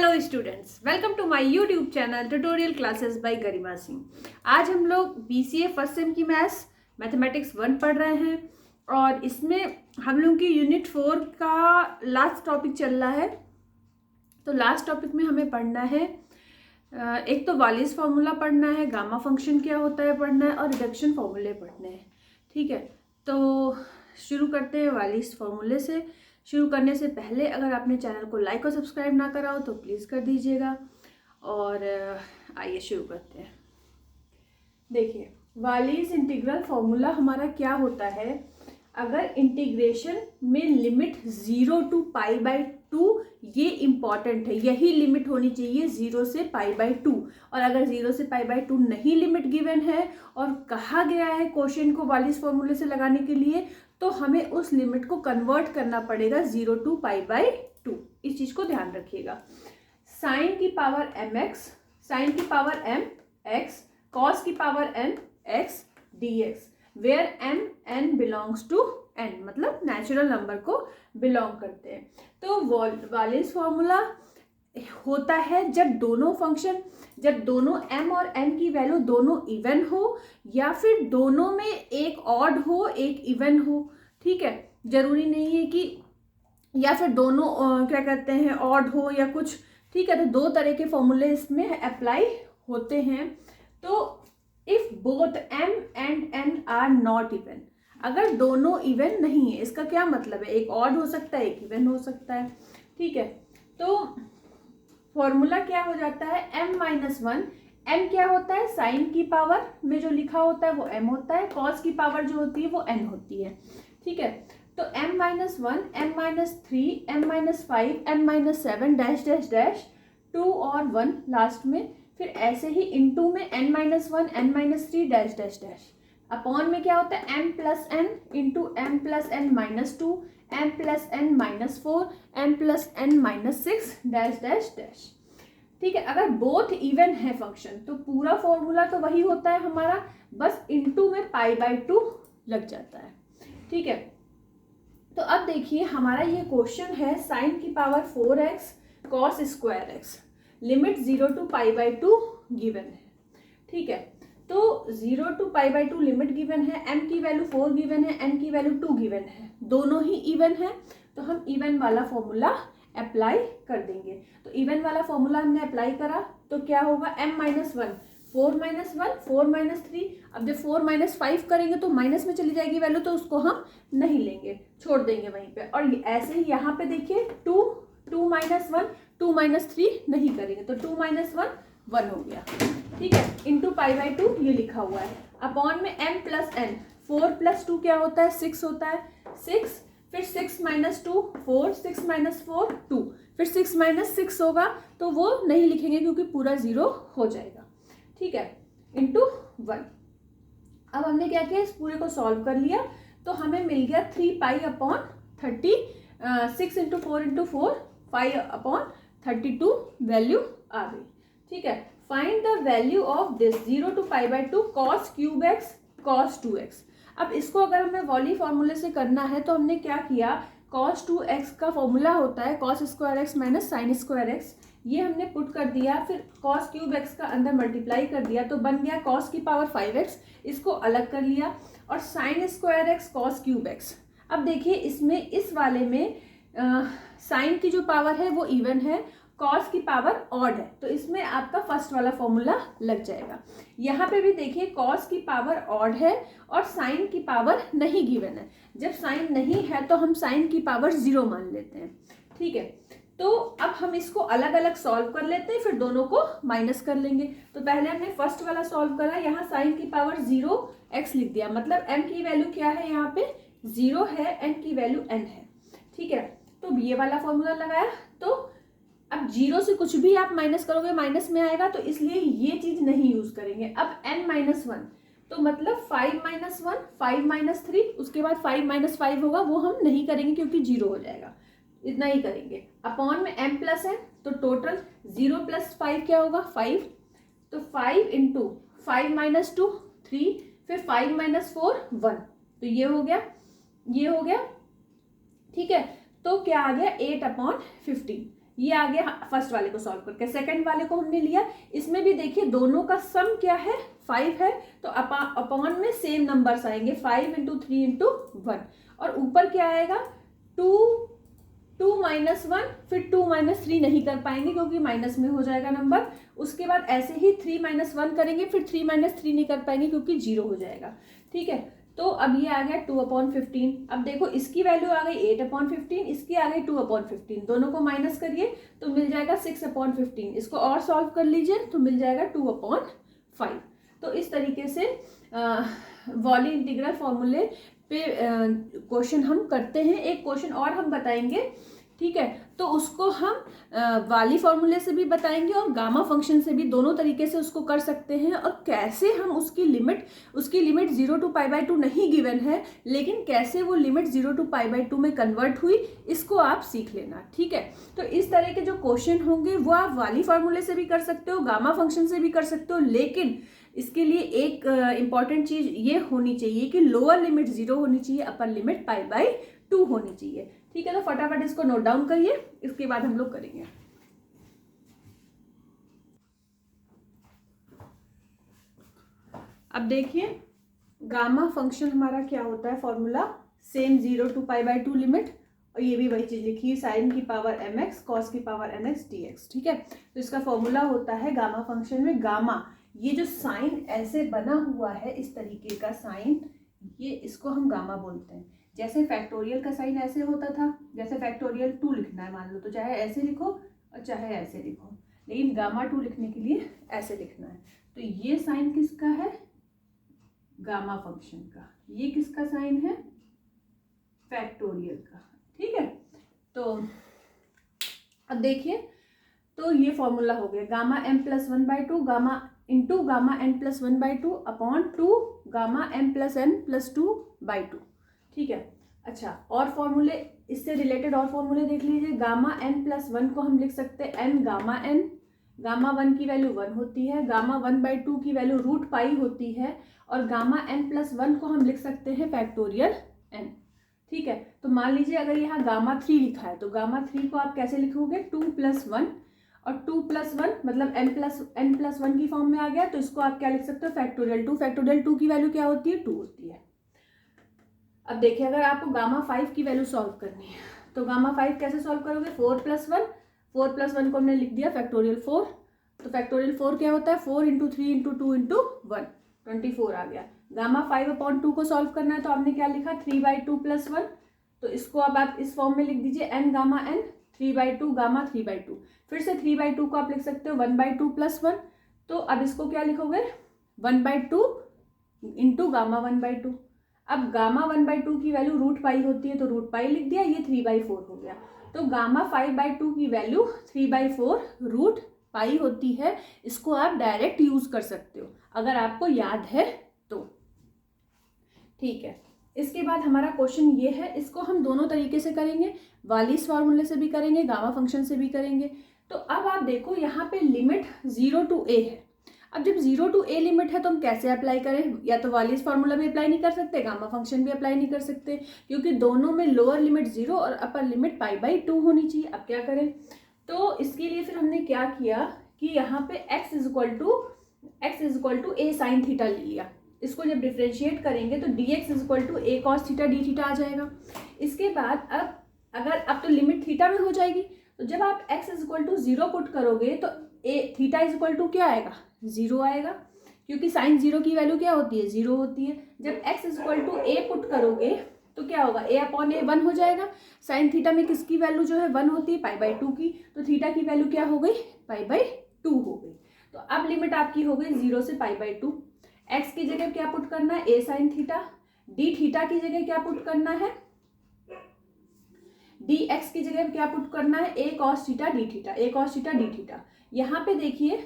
Hello students, welcome to my YouTube channel tutorial classes by Garima Singh. आज हम लोग BCA first sem की mathematics 1 पढ़ रहे हैं और इसमें हम लोग की यूनिट 4 का लास्ट टॉपिक चल रहा है। तो लास्ट टॉपिक में हमें पढ़ना है, एक तो वालिस फार्मूला पढ़ना है, गामा फंक्शन क्या होता है पढ़ना है और रिडक्शन फार्मूले पढ़ने हैं। ठीक है, तो शुरू करते हैं वालिस फार्मूले से। शुरू करने से पहले अगर आपने चैनल को लाइक और सब्सक्राइब ना करा हो तो प्लीज़ कर दीजिएगा। और आइए शुरू करते हैं। देखिए, वालिस इंटीग्रल फार्मूला हमारा क्या होता है। अगर इंटीग्रेशन में लिमिट 0 to π/2, ये इम्पॉर्टेंट है, यही लिमिट होनी चाहिए 0 से π/2। और अगर 0 से π/2 नहीं लिमिट गिवन है और कहा गया है क्वेश्चन को वालिस फॉर्मूले से लगाने के लिए, तो हमें उस लिमिट को कन्वर्ट करना पड़ेगा 0 to π/2। इस चीज़ को ध्यान रखिएगा। साइन की पावर mx, साइन की पावर mx, कॉस की power nx dx, where n belongs to n, मतलब नेचुरल नंबर को बिलोंग करते हैं। तो वालिस फॉर्मूला होता है जब दोनों m और n की वैल्यू दोनों इवन हो, या फिर दोनों में एक ऑड हो एक इवन हो। ठीक है, जरूरी नहीं है कि या फिर दोनों क्या कहते हैं ऑड हो या कुछ। ठीक है, तो दो तरह के फॉर्मूले इसमें अप्लाई होते हैं। तो if both m and n are not even, अगर दोनों इवन नहीं है, इसका क्या मतलब है, एक ऑड हो सकता है एक इवन हो सकता है। ठीक है, तो फॉर्मूला क्या हो जाता है, m-1। m क्या होता है, साइन की पावर में जो लिखा होता है वो m होता है, कॉस की पावर जो होती है वो n होती है। ठीक है, तो m-1, m-3, m-5, m-7 dash dash dash 2 और 1 लास्ट में, फिर ऐसे ही इनटू में n-1, n-3 dash dash dash. Upon में क्या होता है, m plus n into m plus n minus 2, m plus n minus 4, m plus n minus 6 dash dash dash. ठीक है, अगर बोथ इवन है फंक्शन तो पूरा फॉर्मूला तो वही होता है हमारा, बस इनटू में π/2 लग जाता है। ठीक है, तो अब देखिए हमारा ये क्वेश्चन है, साइन की power 4x cos square x, limit 0 to π/2 given है। ठीक है, तो 0 to π/2 लिमिट गिवन है, m की वैल्यू 4 गिवन है, n की वैल्यू 2 गिवन है, दोनों ही इवन है, तो हम इवन वाला फॉर्मूला अप्लाई कर देंगे। तो इवन वाला फॉर्मूला हमने अप्लाई करा तो क्या होगा, m-1 4 - 1 4 - 3। अब जब 4 - 5 करेंगे तो माइनस में चली जाएगी वैल्यू, तो उसको हम नहीं लेंगे, छोड़ देंगे वहीं पे। और ऐसे ही यहाँ पे देखिए 2 - 1 2 - 3 नहीं करेंगे, तो 2 - 1 1 हो गया। ठीक है, इंटू π/2 ये लिखा हुआ है, अपॉन में m प्लस n, 4 + 2 क्या होता है, 6 होता है, 6, फिर 6 - 2 4, 6 - 4 2, फिर 6 - 6 होगा तो वो नहीं लिखेंगे क्योंकि पूरा 0 हो जाएगा। ठीक है, इंटू 1। अब हमने क्या किया, इस पूरे को सॉल्व कर लिया, तो हमें मिल गया 3π/30, 6 × 4 × 4 5/32 वैल्यू आ गई। ठीक है, find the value of this 0 to π/2 cos³ x cos 2x। अब इसको अगर हमें वाली फॉर्मूले से करना है तो हमने क्या किया, cos 2x का फॉर्मूला होता है cos square x minus sine square x, ये हमने पुट कर दिया, फिर cos³ x का अंदर मल्टीप्लाई कर दिया तो बन गया cos की पावर 5x, इसको अलग कर लिया, और साइन स्क्वायर x cos³x। अब देखिए इसमें इस वाले में साइन की जो पावर है वो इवन है, कॉस की पावर ऑड है, तो इसमें आपका फर्स्ट वाला फॉर्मूला लग जाएगा। यहाँ पे भी देखिए कॉस की पावर ऑड है और साइन की पावर नहीं गिवन है। जब साइन नहीं है तो हम साइन की पावर 0 मान लेते हैं। ठीक है, तो अब हम इसको अलग अलग सॉल्व कर लेते हैं, फिर दोनों को माइनस कर लेंगे। तो पहले हमने फर्स्ट वाला सॉल्व करा, यहाँ साइन की पावर 0x लिख दिया, मतलब m की वैल्यू क्या है, यहाँ पे 0 है, n की वैल्यू n है। ठीक है, तो ये वाला फॉर्मूला लगाया, तो अब 0 से कुछ भी आप माइनस करोगे माइनस में आएगा, तो इसलिए ये चीज नहीं यूज करेंगे। अब n-1 तो मतलब 5 - 1 5 - 3, उसके बाद 5 - 5 होगा, वो हम नहीं करेंगे क्योंकि 0 हो जाएगा, इतना ही करेंगे। अपॉन में m प्लस n, तो टोटल 0 + 5 क्या होगा, 5, तो 5 × 5 - 2 3, फिर 5 - 4 1, तो ये हो गया। ठीक है, तो क्या आ गया 8/15, ये आ गया फर्स्ट वाले को सॉल्व करके। सेकंड वाले को हमने लिया, इसमें भी देखिए दोनों का सम क्या है 5 है, तो अपॉन में सेम नंबर्स आएंगे 5 × 3 × 1, और ऊपर क्या आएगा 2 -1, फिर 2 - 3 नहीं कर पाएंगे क्योंकि माइनस में हो जाएगा नंबर। उसके बाद ऐसे ही 3 - 1 करेंगे, फिर 3 - 3 नहीं कर पाएंगे क्योंकि 0 हो जाएगा। ठीक है, तो अब ये आ गया 2/15। अब देखो इसकी वैल्यू आ गई 8/15, इसकी आ गई 2/15, दोनों को माइनस करिए तो मिल जाएगा 6/15। इसको और सॉल्व कर लीजिए तो मिल जाएगा 2/5। तो इस तरीके से वॉली इंटीग्रल फॉर्मूले पे क्वेश्चन हम करते हैं। एक क्वेश्चन और हम बताएंगे, ठीक है, तो उसको हम वाली फॉर्मूले से भी बताएंगे और गामा फंक्शन से भी, दोनों तरीके से उसको कर सकते हैं। और कैसे हम उसकी लिमिट 0 to π/2 नहीं गिवन है, लेकिन कैसे वो लिमिट 0 to π/2 में कन्वर्ट हुई, इसको आप सीख लेना। ठीक है, तो इस तरह के जो क्वेश्चन होंगे वो आप वाली फॉर्मूले से भी कर सकते हो, गामा फंक्शन से भी कर सकते हो, लेकिन इसके लिए एक इम्पॉर्टेंट चीज ये होनी चाहिए कि लोअर लिमिट 0 होनी चाहिए, अपर लिमिट π/2 होनी चाहिए। ठीक है, तो फटाफट इसको नोट डाउन करिए, इसके बाद हम लोग करेंगे। अब देखिए गामा फंक्शन हमारा क्या होता है, फॉर्मूला सेम 0 to π/2 लिमिट, और ये भी वही चीज लिखी है sin की पावर mx cos की पावर nx dx। ठीक है, तो इसका फॉर्मूला होता है गामा फंक्शन में, गामा ये जो साइन ऐसे बना हुआ है इस तरीके का साइन, ये इसको हम गामा बोलते हैं। जैसे फैक्टोरियल का साइन ऐसे होता था, जैसे फैक्टोरियल 2 लिखना है मान लो, तो चाहे ऐसे लिखो और चाहे ऐसे लिखो, लेकिन गामा 2 लिखने के लिए ऐसे लिखना है। तो ये साइन किसका है, गामा फंक्शन का। ये किसका साइन है, फैक्टोरियल का। ठीक है, तो अब देखिए, तो ये फॉर्मूला हो गया gamma m+1/2 gamma into gamma n+1/2 upon 2 gamma m+n+2/2। ठीक है, अच्छा, और फॉर्मूले इससे रिलेटेड और फॉर्मूले देख लीजिए। गामा n+1 को हम लिख सकते हैं n गामा n, गामा 1 की वैल्यू 1 होती है, गामा 1/2 की वैल्यू √π होती है, और गामा n+1 को हम लिख सकते हैं फैक्टोरियल n। ठीक है, तो मान लीजिए अगर यहाँ गामा 3 लिखा है, तो गामा 3 को आप कैसे लिखोगे 2 + 1, और 2 + 1 मतलब n+1 की फॉर्म में आ गया, तो इसको आप क्या लिख सकते हो फैक्टोरियल 2। फैक्टोरियल 2 की वैल्यू क्या होती है 2 होती है। अब देखिए अगर आपको गामा 5 की वैल्यू सॉल्व करनी है, तो गामा 5 कैसे सॉल्व करोगे, 4 + 1, 4 + 1 को हमने लिख दिया फैक्टोरियल 4, तो फैक्टोरियल 4 क्या होता है 4 × 3 × 2 × 1, 24 आ गया। गामा 5/2 को सॉल्व करना है, तो आपने क्या लिखा 3/2 + 1, तो इसको अब आप इस फॉर्म में लिख दीजिए n गामा n, 3/2 गामा 3/2, फिर से 3/2 को आप लिख सकते हो 1/2 + 1, तो अब इसको क्या लिखोगे 1/2 × गामा 1/2। अब गामा 1/2 की वैल्यू √π होती है, तो √π लिख दिया, ये 3/4 हो गया। तो गामा 5/2 की वैल्यू 3/4 √π होती है। इसको आप डायरेक्ट यूज कर सकते हो अगर आपको याद है तो। ठीक है, इसके बाद हमारा क्वेश्चन ये है, इसको हम दोनों तरीके से करेंगे, वालिस फार्मूले से भी करेंगे, गामा फंक्शन से भी करेंगे। तो अब आप देखो यहाँ पे लिमिट 0 to a है। अब जब 0 to a लिमिट है तो हम कैसे अप्लाई करें, या तो वालिस फार्मूला भी अप्लाई नहीं कर सकते, गामा फंक्शन भी अप्लाई नहीं कर सकते, क्योंकि दोनों में लोअर लिमिट 0 और अपर लिमिट π/2 होनी चाहिए। अब क्या करें, तो इसके लिए फिर हमने क्या किया कि यहाँ पे x = a sin थीटा ले लिया। इसको जब डिफ्रेंशिएट करेंगे तो dx = a cos theta d theta आ जाएगा। इसके बाद अब तो लिमिट थीटा में हो जाएगी, तो जब आप x = 0 पुट करोगे तो थीटा = क्या आएगा 0 आएगा, क्योंकि साइन 0 की वैल्यू क्या होती है 0 होती है। जब x = a पुट करोगे तो क्या होगा a/a 1 हो जाएगा। साइन थीटा में किसकी वैल्यू जो है 1 होती है π/2 की, तो थीटा की वैल्यू क्या हो गई π/2 हो गई। तो अब लिमिट आपकी हो गई 0 से π/2। x की जगह क्या पुट करना है a sin theta, d theta की जगह क्या पुट करना है, dx की जगह क्या पुट करना है a cos theta d theta, a cos theta d theta. यहाँ पे देखिए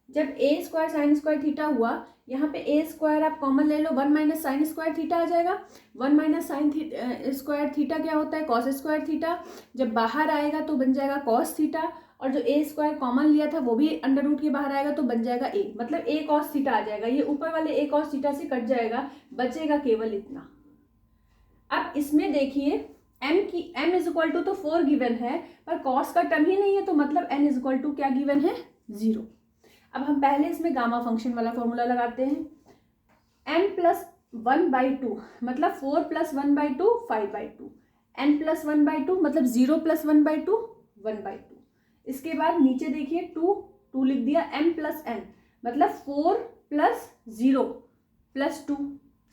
जब a² sin² थीटा हुआ, यहाँ पे a² आप कॉमन ले लो, 1 - sin² थीटा आ जाएगा। 1 - sin² थीटा क्या होता है cos² थीटा, जब बाहर आएगा तो बन जाएगा cos थीटा, और जो a² कॉमन लिया था वो भी अंडर रूट के बाहर आएगा तो बन जाएगा a, मतलब a cos थीटा आ जाएगा। ये ऊपर वाले a cos थीटा से कट जाएगा, बचेगा केवल इतना। अब इसमें देखिए m इज इक्वल टू तो 4 गिवन है, पर कॉस का टर्म ही नहीं है, तो मतलब n इज इक्वल टू क्या गिवन है, 0। अब हम पहले इसमें गामा फंक्शन वाला फॉर्मूला लगाते हैं। m प्लस 1/2 मतलब 4 प्लस 1/2 5/2, n प्लस 1/2 मतलब 0 प्लस 1/2 1/2। इसके बाद नीचे देखिए 2 लिख दिया, m प्लस n मतलब 4 प्लस 0 प्लस 2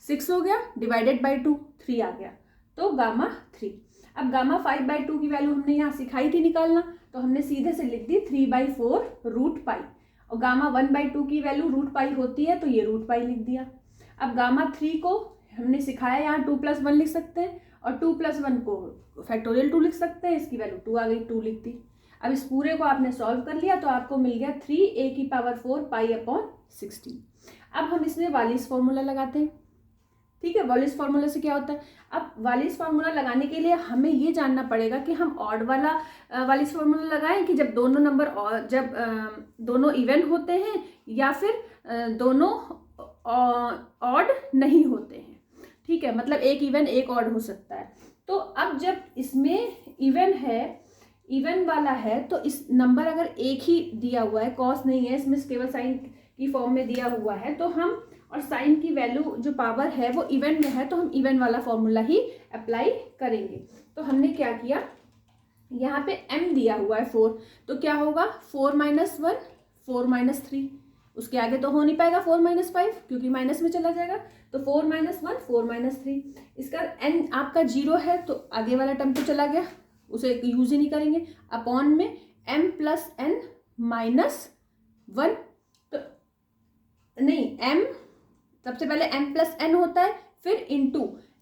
6 हो गया, डिवाइडेड बाई 2 3 आ गया, तो गामा 3। अब गामा 5/2 की वैल्यू हमने यहाँ सिखाई थी निकालना, तो हमने सीधे से लिख दी 3/4 रूट पाई, और गामा 1/2 की वैल्यू रूट पाई होती है, तो ये रूट पाई लिख दिया। अब गामा 3 को हमने सिखाया, यहाँ 2 + 1 लिख सकते हैं, और 2 + 1 को फैक्टोरियल 2 लिख सकते हैं, इसकी वैल्यू 2 आ गई, 2 लिख दी। अब इस पूरे को आपने सॉल्व कर लिया, तो आपको मिल गया 3a⁴ π/16। अब हम इसमें वालिस फॉर्मूला लगाते हैं, ठीक है। वालिस फार्मूला से क्या होता है, अब वालिस फार्मूला लगाने के लिए हमें ये जानना पड़ेगा कि हम ऑड वाला वालिस फार्मूला लगाएं कि जब दोनों नंबर जब दोनों इवन होते हैं, या फिर दोनों ऑड नहीं होते हैं, ठीक है। मतलब एक इवन एक ऑड हो सकता है। तो अब जब इसमें इवन है, इवन वाला है, तो इस नंबर अगर एक ही दिया हुआ है, कॉस नहीं है इसमें, केवल साइन की फॉर्म में दिया हुआ है, तो हम, और साइन की वैल्यू जो पावर है वो इवन में है, तो हम इवन वाला फॉर्मूला ही अप्लाई करेंगे। तो हमने क्या किया, यहाँ पे m दिया हुआ है 4, तो क्या होगा 4 - 1 4 - 3, उसके आगे तो हो नहीं पाएगा 4 - 5 क्योंकि माइनस में चला जाएगा, तो 4 - 1 4 - 3। इसका n आपका 0 है, तो आगे वाला टर्म तो चला गया, उसे यूज ही नहीं करेंगे। अपॉन में m + n - 1, तो नहीं, m सबसे पहले m + n होता है, फिर इंटू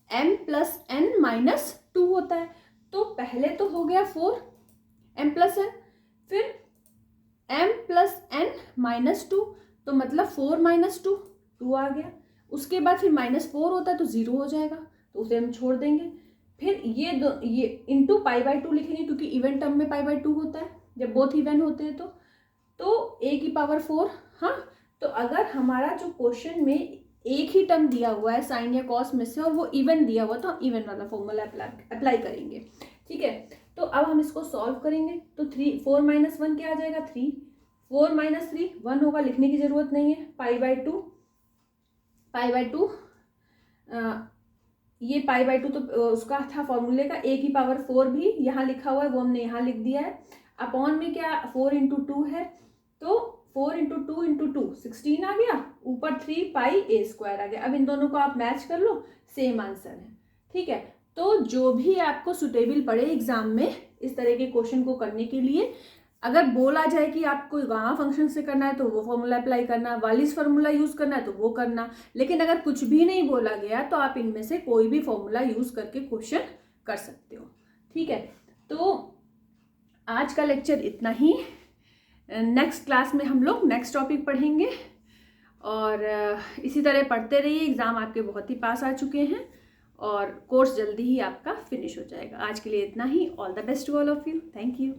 m + n - 2 होता है। तो पहले तो हो गया 4 m + n, फिर m + n - 2, तो मतलब 4 - 2 2 आ गया। उसके बाद फिर -4 होता है, तो 0 हो जाएगा, तो उसे हम छोड़ देंगे। फिर ये इंटू π/2 लिखेंगे, क्योंकि इवन टर्म में π/2 होता है जब बोथ इवन होते हैं, तो a⁴। हाँ, तो अगर हमारा जो क्वेश्चन में एक ही टर्म दिया हुआ है साइन या कॉस में से, और वो इवन दिया हुआ, तो हम इवन वाला फॉर्मूला अप्लाई करेंगे, ठीक है। तो अब हम इसको सॉल्व करेंगे, तो 4 - 1 क्या आ जाएगा 3, 4 - 3 1 होगा, लिखने की जरूरत नहीं है। π/2 ये π/2 तो उसका था फॉर्मूले का, a⁴ भी यहाँ लिखा हुआ है, वो हमने यहाँ लिख दिया है। अपॉन में क्या 4 × 2 है, तो 4 × 2 × 2 16 आ गया, ऊपर 3πa² आ गया। अब इन दोनों को आप मैच कर लो, सेम आंसर है, ठीक है। तो जो भी आपको सुटेबल पड़े एग्जाम में इस तरह के क्वेश्चन को करने के लिए, अगर बोला जाए कि आपको गामा फंक्शन से करना है तो वो फॉर्मूला अप्लाई करना, वालिस फार्मूला यूज करना है तो वो करना, लेकिन अगर कुछ भी नहीं बोला गया तो आप इनमें से कोई भी फॉर्मूला यूज करके क्वेश्चन कर सकते हो, ठीक है। तो आज का लेक्चर इतना ही। नेक्स्ट क्लास में हम लोग नेक्स्ट टॉपिक पढ़ेंगे, और इसी तरह पढ़ते रहिए। एग्ज़ाम आपके बहुत ही पास आ चुके हैं, और कोर्स जल्दी ही आपका फिनिश हो जाएगा। आज के लिए इतना ही। All the best to all of you. Thank you.